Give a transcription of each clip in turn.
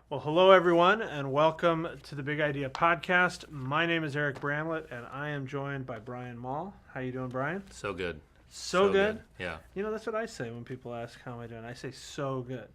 Well, hello everyone, and welcome to the Big Idea Podcast. My name is Eric Bramlett, and I am joined by Brian Moll. How you doing, Brian? So good. So good? Yeah. You know, that's what I say when people ask how am I doing. I say so good.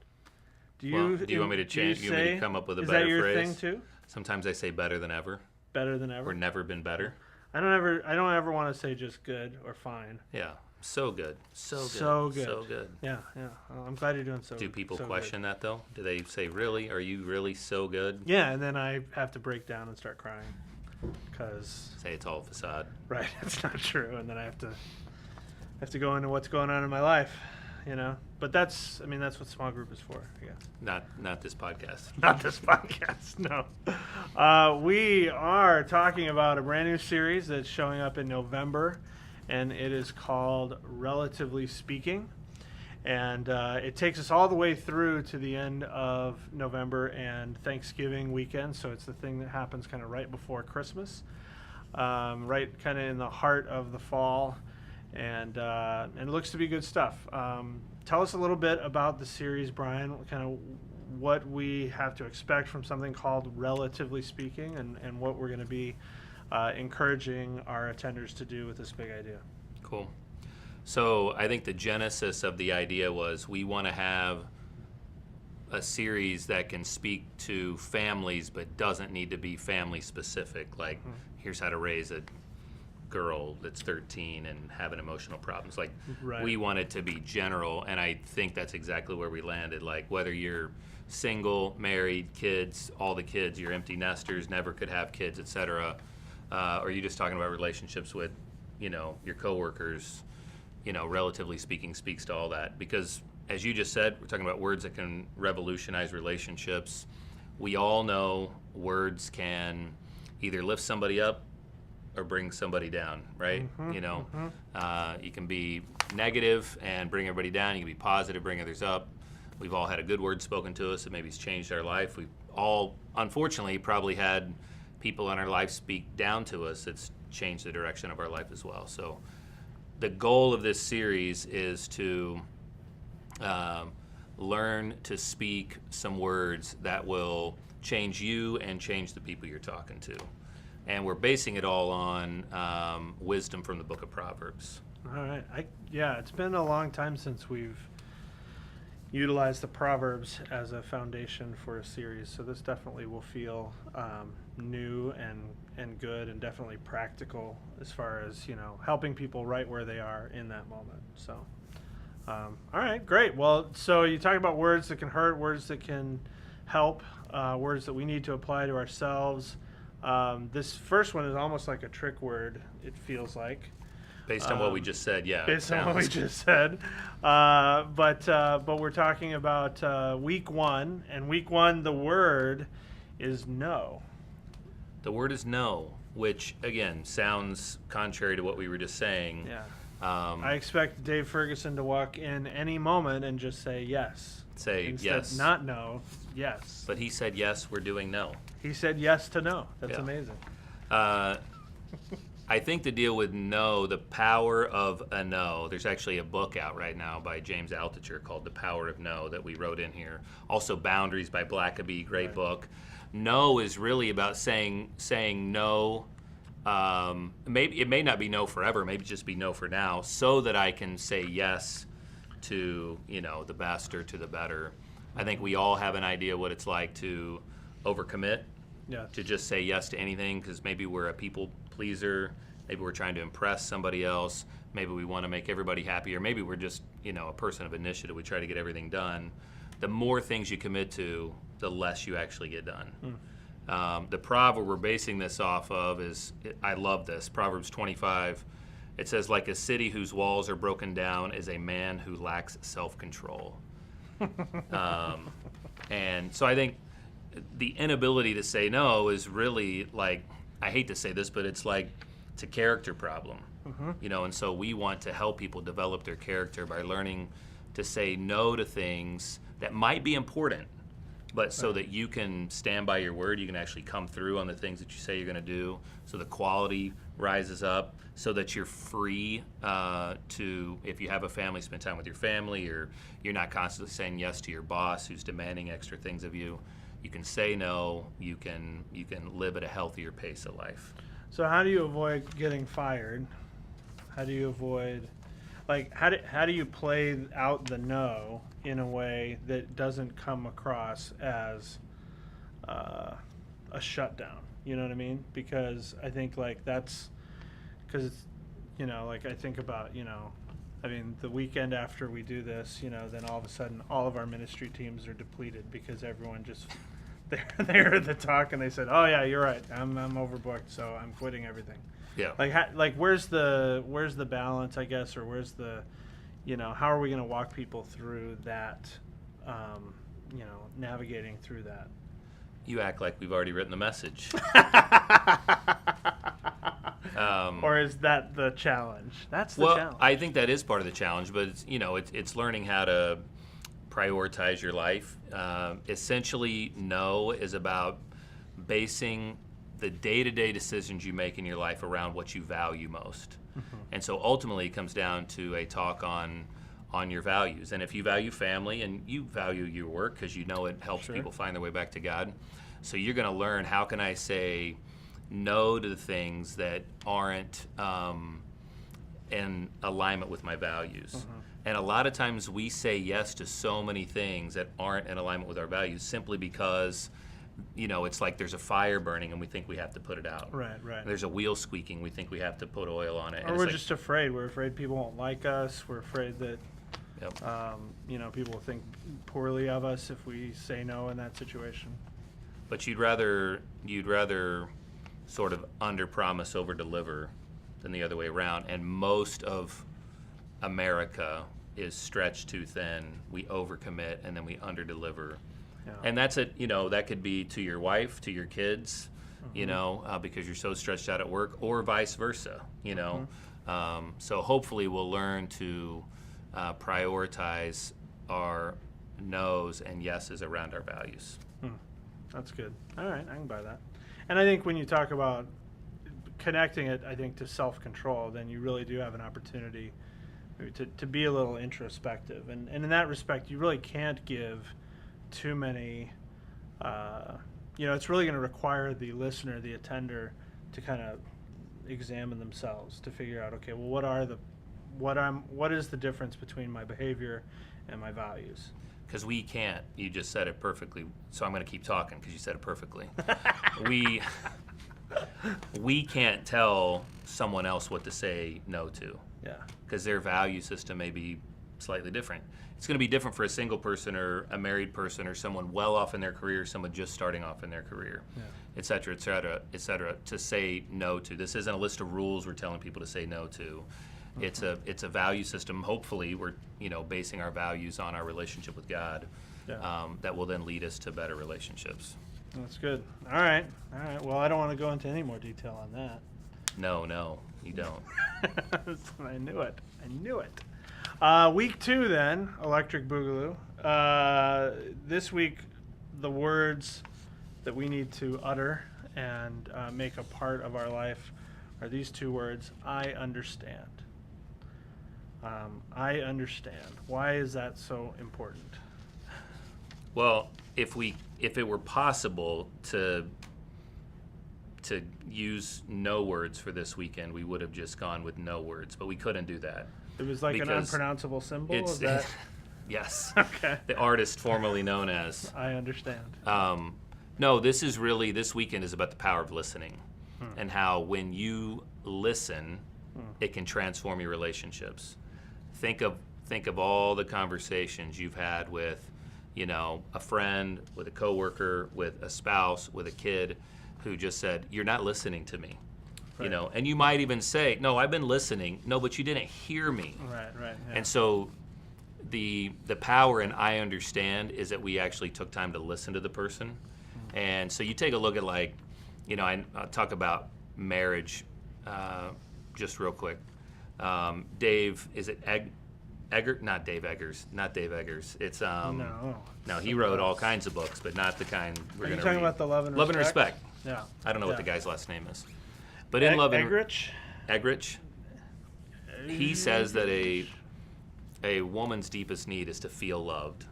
Do you want me to change? Do you want me to come up with a better phrase? Is that your thing too? Sometimes I say better than ever. Better than ever? Or never been better. I don't ever want to say just good or fine. Yeah. So good. So good. So good. So good. Yeah. Well, I'm glad you're doing so good. Do people question that though? Do they say, really? Are you really so good? Yeah, and then I have to break down and start crying. Say it's all facade. Right, it's not true. And then I have to go into what's going on in my life, you know. But that's what small group is for, I guess. Not this podcast. Not this podcast, no. We are talking about a brand new series that's showing up in November, and it is called Relatively Speaking. And it takes us all the way through to the end of November and Thanksgiving weekend, so it's the thing that happens kind of right before Christmas, right kind of in the heart of the fall, and it looks to be good stuff. Tell us a little bit about the series, Brian, kind of what we have to expect from something called Relatively Speaking, and what we're going to be encouraging our attenders to do with this big idea. Cool. So I think the genesis of the idea was we want to have a series that can speak to families but doesn't need to be family specific. Like, here's how to raise a girl that's 13 and having emotional problems. Like, right. We want it to be general, and I think that's exactly where we landed. Like, whether you're single, married, kids, all the kids, you're empty nesters, never could have kids, etc., or you're just talking about relationships with, your coworkers. Relatively speaking, speaks to all that. Because, as you just said, we're talking about words that can revolutionize relationships. We all know words can either lift somebody up or bring somebody down, right? You can be negative and bring everybody down. You can be positive, bring others up. We've all had a good word spoken to us that maybe has changed our life. We've all, unfortunately, probably had people in our life speak down to us that's changed the direction of our life as well. So the goal of this series is to learn to speak some words that will change you and change the people you're talking to. And we're basing it all on wisdom from the book of Proverbs. All right. It's been a long time since we've utilized the Proverbs as a foundation for a series, so this definitely will feel new and good, and definitely practical as far as helping people right where they are in that moment. So all right, great. Well, so you talk about words that can hurt, words that can help, words that we need to apply to ourselves. This first one is almost like a trick word, it feels like. Based on what we just said, yeah. Based on what we just said. But we're talking about week one, and week one, the word is no. The word is no, which, again, sounds contrary to what we were just saying. Yeah. I expect Dave Ferguson to walk in any moment and just say yes. Instead, yes. Not no, yes. But he said yes, we're doing no. He said yes to no. That's amazing. I think the deal with no, the power of a no, there's actually a book out right now by James Altucher called The Power of No that we wrote in here. Also Boundaries by Blackaby, great book. No is really about saying no. Maybe it may not be no forever, maybe just be no for now, so that I can say yes to, the best or to the better. I think we all have an idea what it's like to overcommit, to just say yes to anything, because maybe we're a people pleaser, maybe we're trying to impress somebody else, maybe we want to make everybody happy, or maybe we're just, a person of initiative. We try to get everything done. The more things you commit to, the less you actually get done. The proverb we're basing this off of I love this, Proverbs 25. It says, like a city whose walls are broken down is a man who lacks self-control. And so I think the inability to say no is really like, I hate to say this, but it's a character problem. And so we want to help people develop their character by learning to say no to things that might be important, but so that you can stand by your word, you can actually come through on the things that you say you're going to do, so the quality rises up, so that you're free to, if you have a family, spend time with your family, or you're not constantly saying yes to your boss who's demanding extra things of you. you can say no, you can live at a healthier pace of life. So how do you avoid getting fired? How do you avoid, like, how do you play out the no in a way that doesn't come across as a shutdown? You know what I mean? Because I think, like, that's, because it's, you know, like, I think about, you know, I mean, the weekend after we do this, you know, then all of a sudden all of our ministry teams are depleted because everyone just, they heard the talk and they said, oh yeah, you're right, I'm overbooked, so I'm quitting everything. Yeah. Like where's the balance, I guess, or where's the, you know, how are we going to walk people through that, you know, navigating through that? You act like we've already written the message. Or is that the challenge? That's the challenge. I think that is part of the challenge, but it's, you know, it's learning how to prioritize your life. Essentially, no is about basing the day-to-day decisions you make in your life around what you value most. Mm-hmm. And so ultimately it comes down to a talk on your values. And if you value family and you value your work because you know it helps people find their way back to God, so you're going to learn, how can I say no to the things that aren't in alignment with my values. Mm-hmm. And a lot of times we say yes to so many things that aren't in alignment with our values simply because, you know, it's like there's a fire burning and we think we have to put it out. Right. There's a wheel squeaking, we think we have to put oil on it. Or we're just afraid. We're afraid people won't like us. We're afraid that, you know, people will think poorly of us if we say no in that situation. But you'd rather sort of under-promise, over-deliver than the other way around. And most of America is stretched too thin. We overcommit and then we under-deliver. Yeah. And that's it. You know, that could be to your wife, to your kids, mm-hmm. you know, because you're so stretched out at work, or vice versa, you know. Mm-hmm. So hopefully we'll learn to prioritize our no's and yeses around our values. That's good. All right, I can buy that. And I think when you talk about connecting it, I think, to self-control, then you really do have an opportunity to be a little introspective. And in that respect, you really can't give too many, you know, it's really going to require the listener, the attender, to kind of examine themselves, to figure out, okay, well, what is the difference between my behavior and my values? Because we can't. You just said it perfectly, so I'm going to keep talking because you said it perfectly. we can't tell someone else what to say no to. Yeah. Because their value system may be slightly different. It's going to be different for a single person or a married person or someone well off in their career, someone just starting off in their career, et cetera, et cetera, et cetera, to say no to. This isn't a list of rules we're telling people to say no to. Mm-hmm. It's a value system. Hopefully, we're, you know, basing our values on our relationship with God. That will then lead us to better relationships. That's good. All right. Well, I don't want to go into any more detail on that. No, you don't. I knew it. Week 2, then, Electric Boogaloo. This week, the words that we need to utter and make a part of our life are these 2 words: I understand. I understand. Why is that so important? Well, if it were possible to use no words for this weekend, we would have just gone with no words, but we couldn't do that. It was like an unpronounceable symbol? Is that? Yes. Okay. The artist formerly known as. I understand. No, this weekend is about the power of listening, and how when you listen, it can transform your relationships. Think of all the conversations you've had with, you know, a friend, with a coworker, with a spouse, with a kid, who just said, "You're not listening to me." Right. You know, and you might even say, "No, I've been listening." No, but you didn't hear me. Right. Yeah. And so the power in "I understand" is that we actually took time to listen to the person. Mm-hmm. And so you take a look at, like, you know, I'll talk about marriage just real quick. Dave, is it Eggers? Not Dave Eggers. It's no, he wrote all kinds of books, but not the kind we're going to read. Are you talking about the Love and Respect? Yeah. I don't know what the guy's last name is. But in Love and Eggers, he says that a woman's deepest need is to feel loved.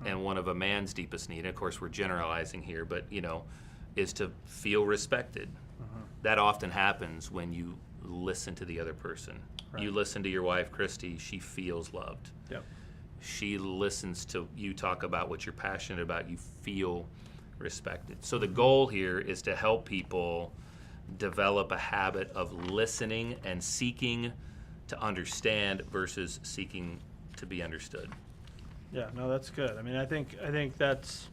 And one of a man's deepest need, and of course we're generalizing here, but is to feel respected. That often happens when you listen to the other person. Right. You listen to your wife, Christy, she feels loved. Yep. She listens to you talk about what you're passionate about, you feel respected. So the goal here is to help people develop a habit of listening and seeking to understand versus seeking to be understood. Yeah, no, that's good. I mean, I think that's,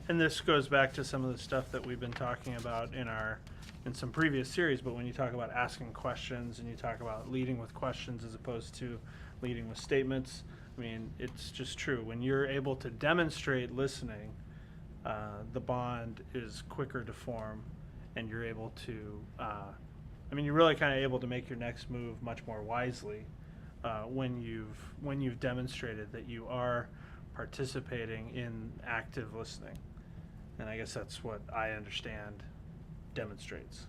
and this goes back to some of the stuff that we've been talking about in some previous series. But when you talk about asking questions and you talk about leading with questions as opposed to leading with statements, I mean, it's just true. When you're able to demonstrate listening, the bond is quicker to form, and you're able to, you're really kind of able to make your next move much more wisely. When you've demonstrated that you are participating in active listening, and I guess that's what I understand demonstrates.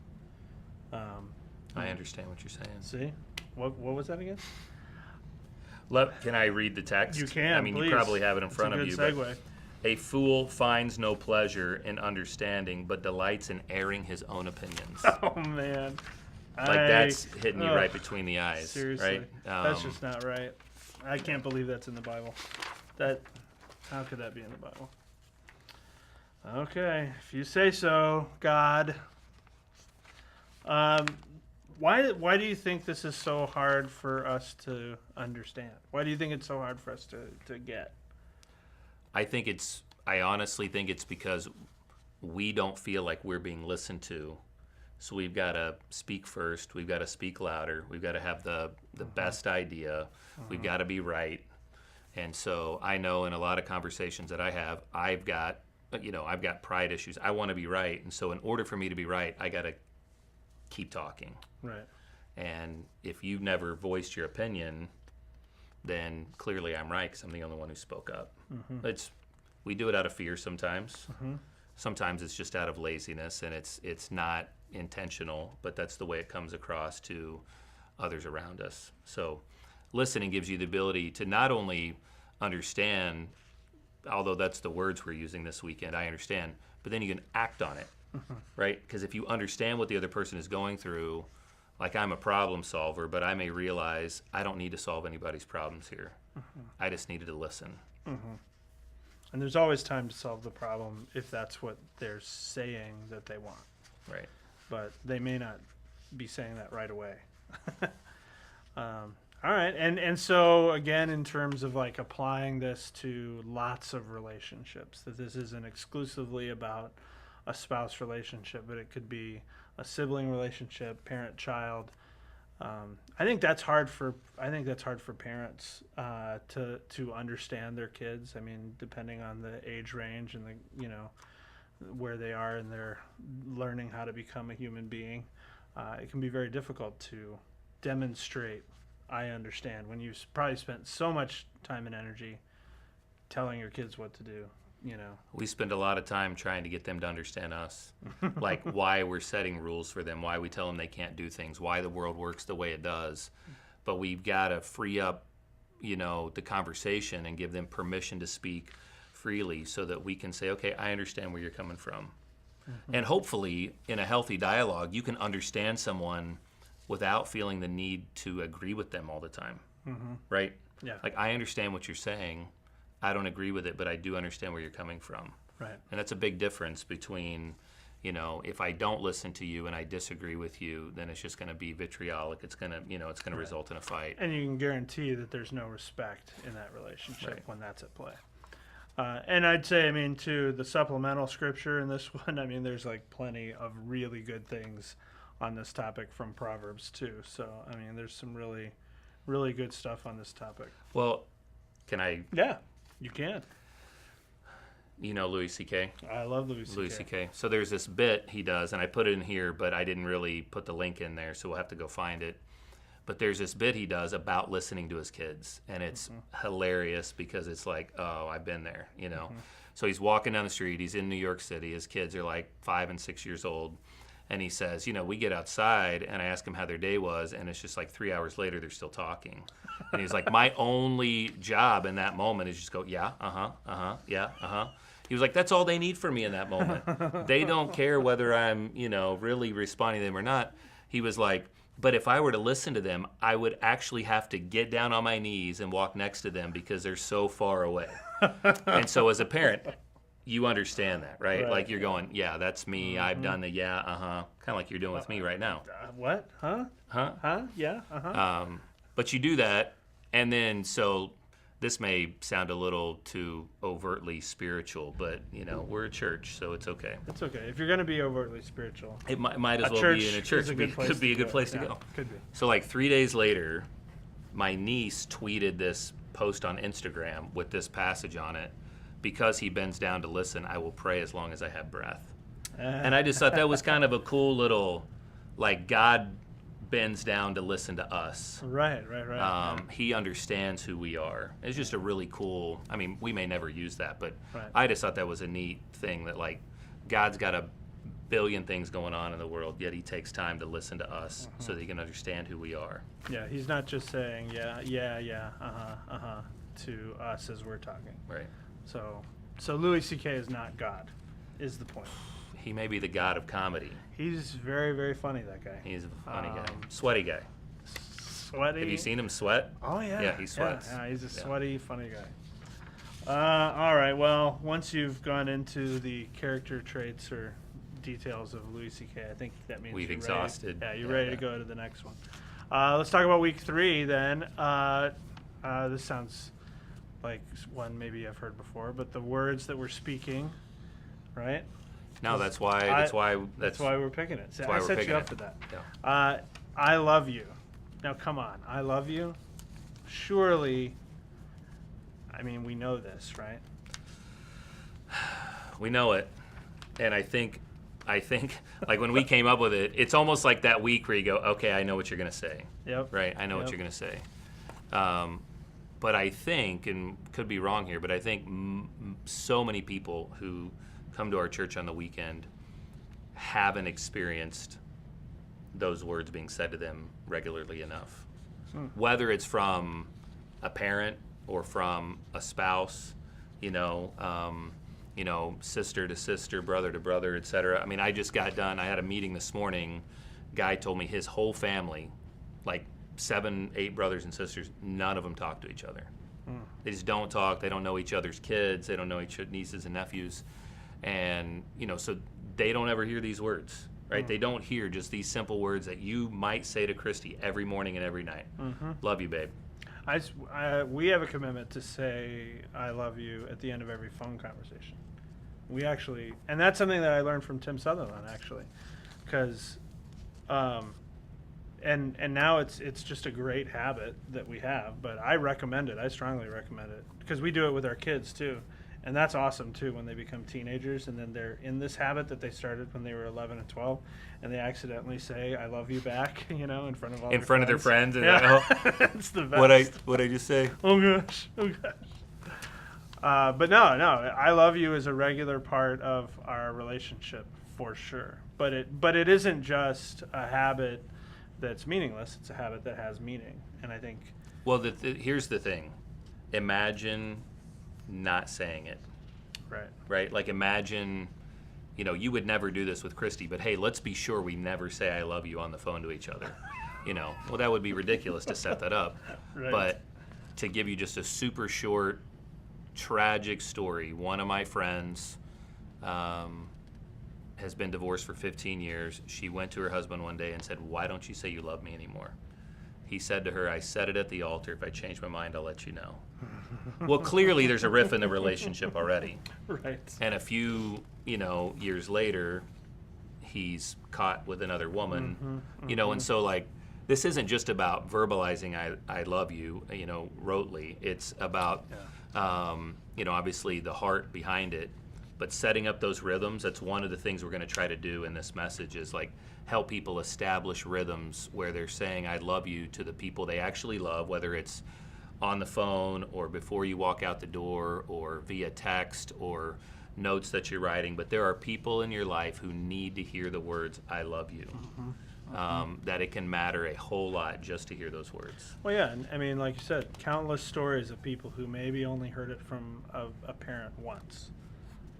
I understand what you're saying. See, what was that again? Can I read the text? You can. I mean, please. You probably have it in front of you. It's a good segue. A fool finds no pleasure in understanding, but delights in airing his own opinions. Oh man. That's hitting you right between the eyes. Seriously, right? That's just not right. I can't believe that's in the Bible. How could that be in the Bible? Okay, if you say so, God. Why do you think this is so hard for us to understand? Why do you think it's so hard for us to get? I honestly think it's because we don't feel like we're being listened to. So we've got to speak first. We've got to speak louder. We've got to have the best idea. We've got to be right. And so I know in a lot of conversations that I have, I've got pride issues. I want to be right. And so in order for me to be right, I got to keep talking. Right. And if you've never voiced your opinion, then clearly I'm right because I'm the only one who spoke up. We do it out of fear sometimes. Sometimes it's just out of laziness, and it's not intentional, but that's the way it comes across to others around us. So listening gives you the ability to not only understand, although that's the words we're using this weekend, I understand, but then you can act on it, right? Because if you understand what the other person is going through, like I'm a problem solver, but I may realize I don't need to solve anybody's problems here. I just needed to listen. And there's always time to solve the problem if that's what they're saying that they want. Right. But they may not be saying that right away. All right. And so, again, in terms of like applying this to lots of relationships, that this isn't exclusively about a spouse relationship, but it could be a sibling relationship, parent-child. I think that's hard for parents to understand their kids. I mean, depending on the age range and where they are in their learning how to become a human being, it can be very difficult to demonstrate I understand when you've probably spent so much time and energy telling your kids what to do. We spend a lot of time trying to get them to understand us, like why we're setting rules for them, why we tell them they can't do things, why the world works the way it does. But we've got to free up, the conversation and give them permission to speak freely so that we can say, okay, I understand where you're coming from. And hopefully, in a healthy dialogue, you can understand someone without feeling the need to agree with them all the time, right? Yeah. Like, I understand what you're saying. I don't agree with it, but I do understand where you're coming from. Right. And that's a big difference between, if I don't listen to you and I disagree with you, then it's just going to be vitriolic. It's going to, it's going to result in a fight. And you can guarantee that there's no respect in that relationship when that's at play. And I'd say, to the supplemental scripture in this one, there's like plenty of really good things on this topic from Proverbs too. So, there's some really, really good stuff on this topic. Well, can I? Yeah. You can. Louis C.K.? I love Louis C.K. Louis C.K. So there's this bit he does, and I put it in here, but I didn't really put the link in there, so we'll have to go find it. But there's this bit he does about listening to his kids, and it's hilarious because it's like, oh, I've been there, So he's walking down the street. He's in New York City. His kids are like 5 and 6 years old, And he says, we get outside, and I ask them how their day was, and it's just like 3 hours later, they're still talking. And he's like, my only job in that moment is just go, yeah, yeah, He was like, that's all they need from me in that moment. They don't care whether I'm, really responding to them or not. He was like, but if I were to listen to them, I would actually have to get down on my knees and walk next to them because they're so far away. And so as a parent, you understand that, right? Like you're going, yeah, that's me. Mm-hmm. I've done the kind of like you're doing with me right now. What? Huh? Yeah. But you do that, and then so this may sound a little too overtly spiritual, but we're a church, so it's okay. It's okay if you're going to be overtly spiritual. It might as well be in a church. Could be a good place to go. Could be. So like 3 days later, my niece tweeted this post on Instagram with this passage on it. Because he bends down to listen, I will pray as long as I have breath. And I just thought that was kind of a cool little, like, God bends down to listen to us. Right. He understands who we are. It's just a really cool, we may never use that, but right. I just thought that was a neat thing that, like, God's got a billion things going on in the world, yet he takes time to listen to us so that he can understand who we are. Yeah, he's not just saying, to us as we're talking. Right. So Louis C.K. is not God, is the point. He may be the God of comedy. He's very, very funny, that guy. He's a funny guy. Sweaty guy. Sweaty. Have you seen him sweat? Oh, yeah. Yeah, he sweats. Yeah, he's a sweaty, funny guy. All right, well, once you've gone into the character traits or details of Louis C.K., I think that means we've you're exhausted. Ready. Yeah, you're ready to go to the next one. Let's talk about week 3 then. This sounds like one maybe I've heard before, but the words that we're speaking, right? No, that's why we're picking it. So I set you up for that. Yeah. I love you. Now come on, I love you. Surely, we know this, right? We know it, and I think like when we came up with it, it's almost like that week where you go, okay, I know what you're gonna say. Yep. Right, I know what you're gonna say. But I think, and could be wrong here, but I think so many people who come to our church on the weekend haven't experienced those words being said to them regularly enough. Whether it's from a parent or from a spouse, sister to sister, brother to brother, etc. I just got done. I had a meeting this morning. Guy told me his whole family, like 7, 8 brothers and sisters, none of them talk to each other. They just don't talk. They don't know each other's kids. They don't know each other's nieces and nephews. And, so they don't ever hear these words, right? They don't hear just these simple words that you might say to Christy every morning and every night. Love you, babe. We have a commitment to say I love you at the end of every phone conversation. We actually, and that's something that I learned from Tim Sutherland, actually, because and now it's just a great habit that we have, but I recommend it. I strongly recommend it because we do it with our kids too, and that's awesome too when they become teenagers and then they're in this habit that they started when they were 11 and 12, and they accidentally say "I love you" back, in front of their friends, and yeah. It's the best. What I just say? Oh gosh. But no, I love you is a regular part of our relationship for sure. But it isn't just a habit that's meaningless. It's a habit that has meaning, and I think. Well, here's the thing: imagine not saying it. Right. Like imagine, you would never do this with Christy, but hey, let's be sure we never say "I love you" on the phone to each other. Well, that would be ridiculous to set that up. Right. But to give you just a super short, tragic story, one of my friends has been divorced for 15 years. She went to her husband one day and said, "Why don't you say you love me anymore?" He said to her, "I said it at the altar. If I change my mind, I'll let you know." Well, clearly there's a rift in the relationship already. Right. And a few, years later, he's caught with another woman, and so like, this isn't just about verbalizing I love you, rotely. It's about, obviously the heart behind it. But setting up those rhythms, that's one of the things we're going to try to do in this message is like help people establish rhythms where they're saying I love you to the people they actually love, whether it's on the phone or before you walk out the door or via text or notes that you're writing, but there are people in your life who need to hear the words "I love you." That it can matter a whole lot just to hear those words. Well, yeah, and I mean, like you said, countless stories of people who maybe only heard it from a parent once,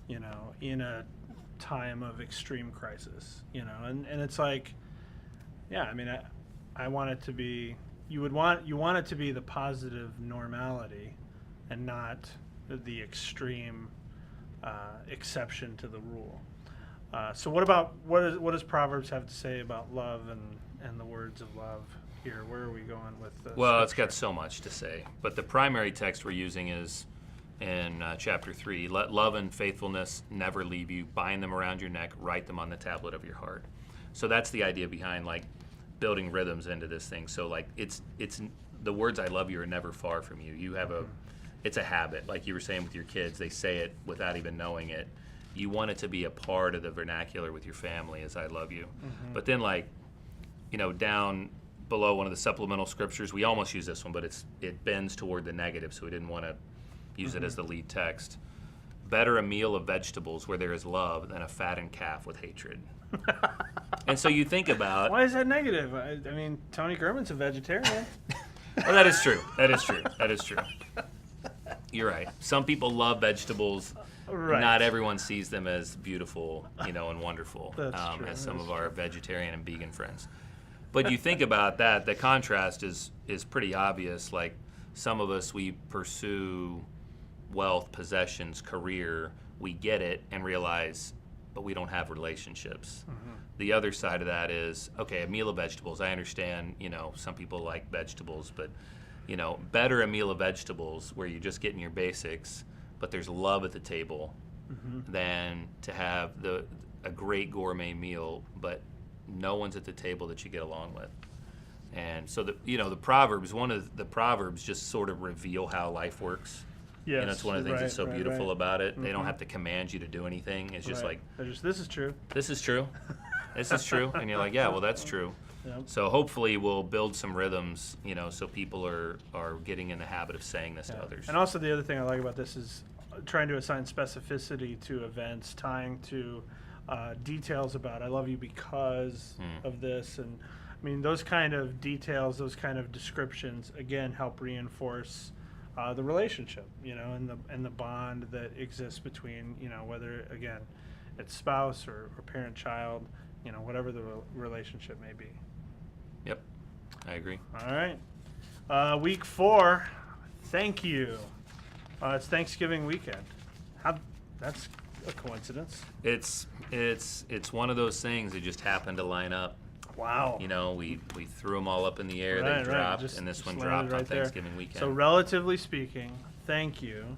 you know, in a time of extreme crisis, you know, and it's like, yeah, I mean, I want it to be, you want it to be the positive normality and not the extreme exception to the rule. So what does Proverbs have to say about love and the words of love here? Where are we going with this? Well, it's got so much to say, but the primary text we're using is in chapter 3. Let love and faithfulness never leave you. Bind them around your neck. Write them on the tablet of your heart. So that's the idea behind like building rhythms into this thing. So like it's the words "I love you" are never far from you. You have it's a habit, like you were saying with your kids. They say it without even knowing it. You want it to be a part of the vernacular with your family as "I love you." But then, like, you know, down below one of the supplemental scriptures, we almost use this one, but it bends toward the negative, so we didn't want to use it as the lead text. Better a meal of vegetables where there is love than a fattened calf with hatred. And so you think about... Why is that negative? I mean, Tony Gurman's a vegetarian. Well, that is true. That is true. That is true. You're right. Some people love vegetables. Right. Not everyone sees them as beautiful, you know, and wonderful, That's true. as some of our vegetarian and vegan friends. But you think about that, the contrast is pretty obvious. Like, some of us, we pursue wealth, possessions, career, we get it and realize, but we don't have relationships. The other side of that is, okay, a meal of vegetables. I understand, you know, some people like vegetables, but, you know, better a meal of vegetables where you're just getting your basics, but there's love at the table, than to have a great gourmet meal, but no one's at the table that you get along with. And so the Proverbs, one of the Proverbs just sort of reveal how life works. Yes, You know, it's one of the things that's so beautiful about it. Mm-hmm. They don't have to command you to do anything. It's just like, this is true. this is true. This is true. And you're like, yeah, well, that's true. Yep. So hopefully we'll build some rhythms, you know, so people are getting in the habit of saying this to others. And also the other thing I like about this is trying to assign specificity to events, tying to details about "I love you because of this," and I mean those kind of details, those kind of descriptions, again help reinforce the relationship, you know, and the bond that exists between, you know, whether again it's spouse or parent-child, you know, whatever the relationship may be. Yep, I agree. All right, week 4. Thank you. It's Thanksgiving weekend. That's a coincidence. It's one of those things that just happened to line up. Wow. You know, we threw them all up in the air, Right, they right. dropped, Just- and this just one landed dropped on right there. Thanksgiving weekend. So relatively speaking, thank you.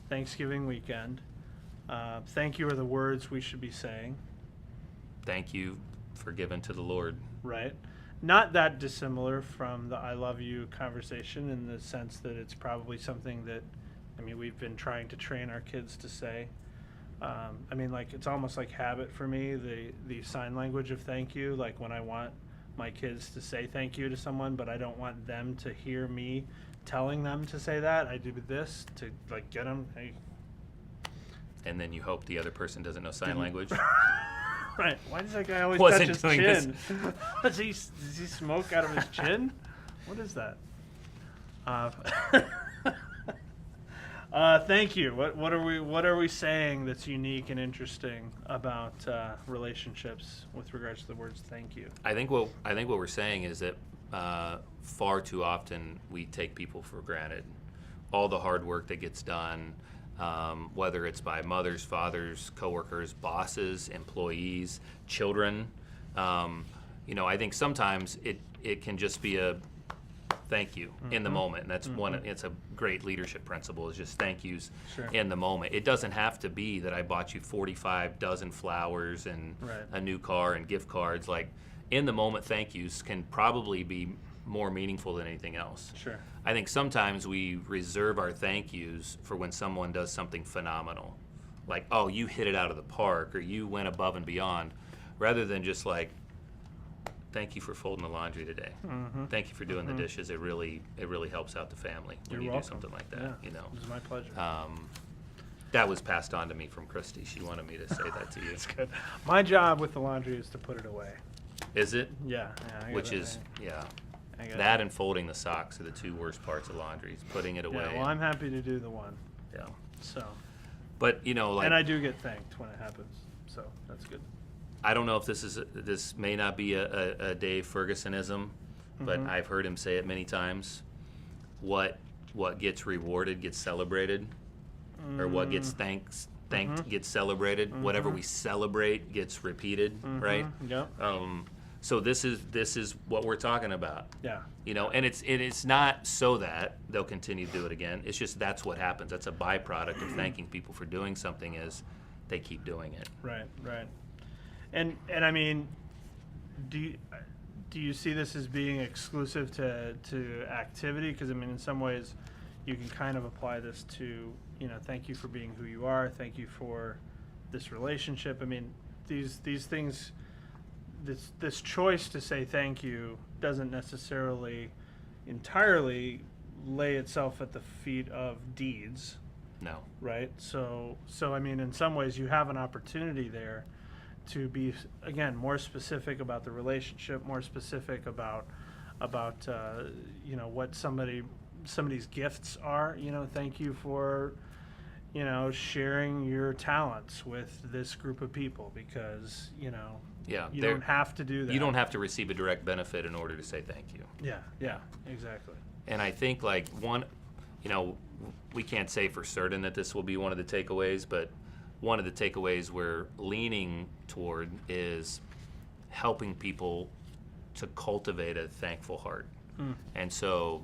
Thanksgiving weekend. Thank you are the words we should be saying, Thank you for giving to the Lord. right? Not that dissimilar from the "I love you" conversation in the sense that it's probably something that, I mean, we've been trying to train our kids to say. I mean, like, it's almost like habit for me, the sign language of thank you, like when I want my kids to say thank you to someone, but I don't want them to hear me telling them to say that. I do this to, like, get them, hey. And then you hope the other person doesn't know sign language. Right. Why does that guy always Wasn't touch his doing chin? Does he smoke out of his chin? What is that? Thank you. What are we saying that's unique and interesting about relationships with regards to the words "thank you"? I think what we're saying is that far too often we take people for granted. All the hard work that gets done, whether it's by mothers, fathers, coworkers, bosses, employees, children. You know, I think sometimes it can just be a thank you in the moment, and that's it's a great leadership principle, is just thank yous in the moment. It doesn't have to be that I bought you 45 dozen flowers and a new car and gift cards. Like, in the moment thank yous can probably be more meaningful than anything else. Sure. I think sometimes we reserve our thank yous for when someone does something phenomenal, like, oh, you hit it out of the park, or you went above and beyond, rather than just like, thank you for folding the laundry today. Thank you for doing the dishes. It really helps out the family when You're you welcome. do something like that. Yeah. You know. It was my pleasure. That was passed on to me from Christy. She wanted me to say that to you. That's good. My job with the laundry is to put it away. Is it? Yeah. I Which is, that and folding the socks are the two worst parts of laundry. Is putting it away. Yeah, well, I'm happy to do the one. Yeah. So. But, like. And I do get thanked when it happens, so that's good. I don't know if this may not be a Dave Fergusonism, but I've heard him say it many times. What gets rewarded gets celebrated, or what gets thanked gets celebrated. Whatever we celebrate gets repeated, right? Yep. So this is what we're talking about. Yeah. And it's not so that they'll continue to do it again. It's just that's what happens. That's a byproduct of thanking people for doing something is they keep doing it. Right. And I mean, do you see this as being exclusive to activity? Because I mean, in some ways, you can kind of apply this to, thank you for being who you are. Thank you for this relationship. I mean, these things, this choice to say thank you doesn't necessarily entirely lay itself at the feet of deeds. No. Right. So I mean, in some ways, you have an opportunity there to be, again, more specific about the relationship, more specific about what somebody's gifts are. Thank you for sharing your talents with this group of people, because you don't have to do that. You don't have to receive a direct benefit in order to say thank you. Yeah, exactly. And I think we can't say for certain that this will be one of the takeaways, but one of the takeaways we're leaning toward is helping people to cultivate a thankful heart. And so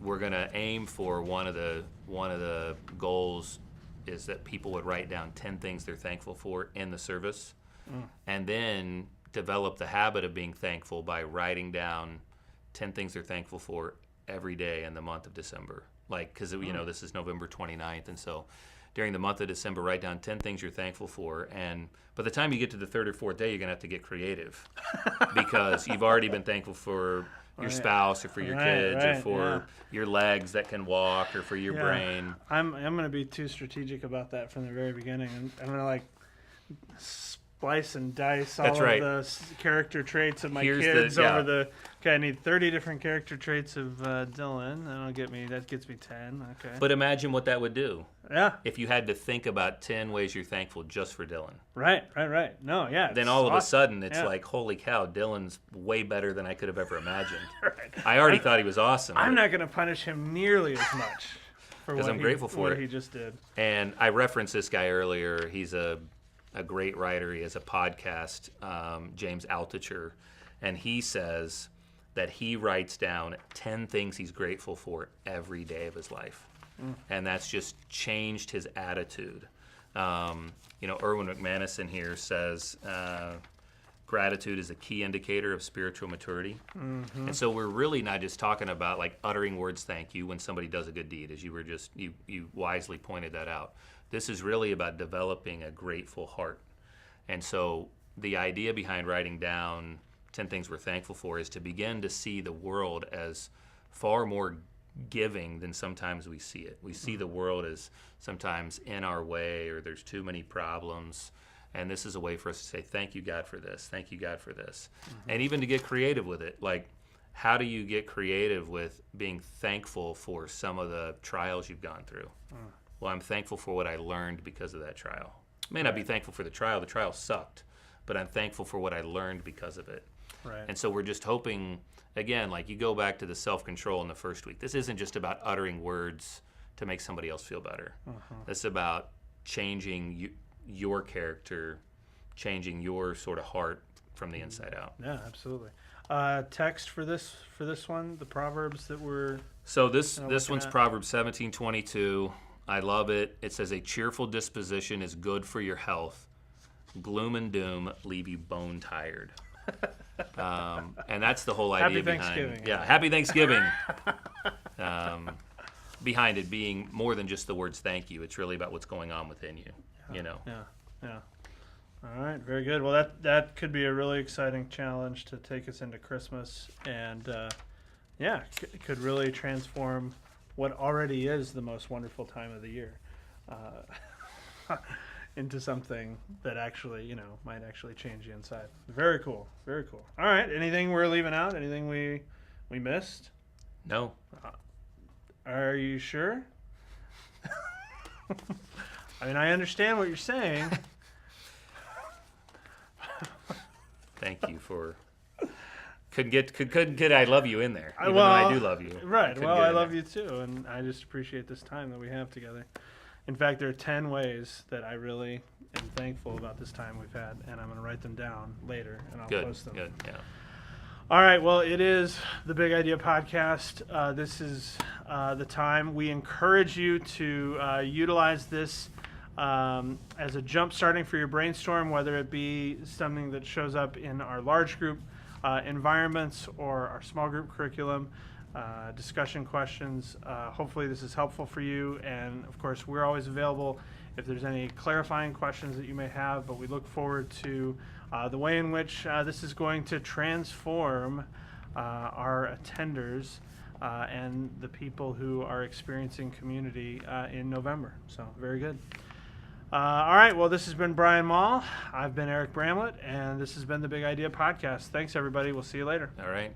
we're going to aim for one of the goals is that people would write down 10 things they're thankful for in the service, and then develop the habit of being thankful by writing down 10 things they're thankful for every day in the month of December. Because this is November 29th, and so during the month of December, write down 10 things you're thankful for, and by the time you get to the third or fourth day, you're going to have to get creative because you've already been thankful for your spouse or for your kids or for your legs that can walk or for your brain. I'm going to be too strategic about that from the very beginning. I'm going to splice and dice all of the character traits of my kids over the. Okay, I need 30 different character traits of Dylan. That gets me 10. Okay. But imagine what that would do. Yeah. If you had to think about 10 ways you're thankful just for Dylan. Right. No, yeah. Then all of a sudden it's like, holy cow, Dylan's way better than I could have ever imagined. Right. I already thought he was awesome. I'm not going to punish him nearly as much for because I'm grateful for what he just did. And I referenced this guy earlier. He's a great writer. He has a podcast, James Altucher, and he says that he writes down 10 things he's grateful for every day of his life. And that's just changed his attitude. Erwin McManus in here says gratitude is a key indicator of spiritual maturity. And so we're really not just talking about uttering words thank you when somebody does a good deed, as you wisely pointed that out. This is really about developing a grateful heart. And so the idea behind writing down 10 things we're thankful for is to begin to see the world as far more giving than sometimes we see it. We see the world as sometimes in our way, or there's too many problems. And this is a way for us to say, thank you, God, for this. Thank you, God, for this. And even to get creative with it. How do you get creative with being thankful for some of the trials you've gone through? Well, I'm thankful for what I learned because of that trial. I may not be thankful for the trial sucked, but I'm thankful for what I learned because of it. Right. And so we're just hoping, again, you go back to the self-control in the first week. This isn't just about uttering words to make somebody else feel better. This is about changing your character, changing your sort of heart from the inside out. Yeah, absolutely. Text for this one, the Proverbs that we're. So this one's Proverbs 17:22. I love it. It says, a cheerful disposition is good for your health. Gloom and doom leave you bone tired. And that's the whole idea Happy Thanksgiving. Behind it being more than just the words thank you. It's really about what's going on within you. Yeah. All right, very good. Well, that could be a really exciting challenge to take us into Christmas, and could really transform what already is the most wonderful time of the year. into something that actually, might actually change the inside. Very cool. Very cool. All right. Anything we're leaving out? Anything we missed? No. Are you sure? I mean, I understand what you're saying. Thank you for. Couldn't get I love you in there. Even though I do love you. Right. Well, I love you too, and I just appreciate this time that we have together. In fact, there are 10 ways that I really am thankful about this time we've had, and I'm going to write them down later, and I'll post them. Good. Yeah. All right. Well, it is the Big Idea Podcast. This is the time. We encourage you to utilize this as a jump starting for your brainstorm, whether it be something that shows up in our large group environments or our small group curriculum, discussion questions. Hopefully this is helpful for you, and of course we're always available if there's any clarifying questions that you may have, but we look forward to the way in which this is going to transform our attenders and the people who are experiencing community in November. So very good. All right, well, this has been Brian Moll. I've been Eric Bramlett, and this has been the Big Idea Podcast. Thanks, everybody. We'll see you later. All right.